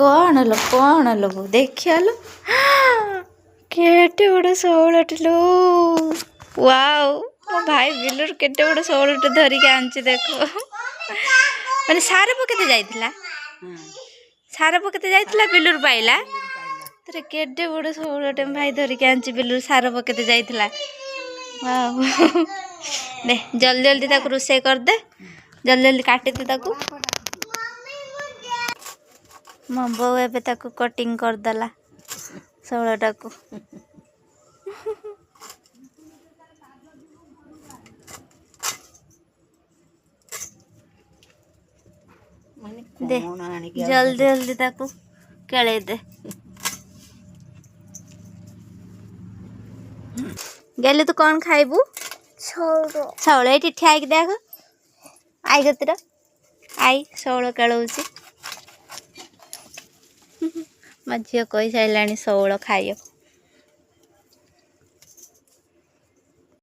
कौन लो देखिया लो केटे बड़ शौलटे लो वाओ मो भाई बिलुर केटे बड़ शौलटे धरिक आंची देखो माने सारे पकेते जाइथिला सारे पकेते जाइथिला बिलुर पाइला तोरे केटे बड़ शौलटे भाई धरिक आंची बिलुर सारे पकेते जाइथिला वाओ दे जल्दी जल्दी ताको रोषे कर दे जल्दी जल्दी काटी दे ताको मो बो एबे ताको कटिंग कर दला शौलटा को दे जल्दी जल्दी ताको केले दे गेले तू कौन खाइबू शौल ये ठिया देख आई गतिर आई शौल केलौची मो झील कही सारे शौल खाइयो।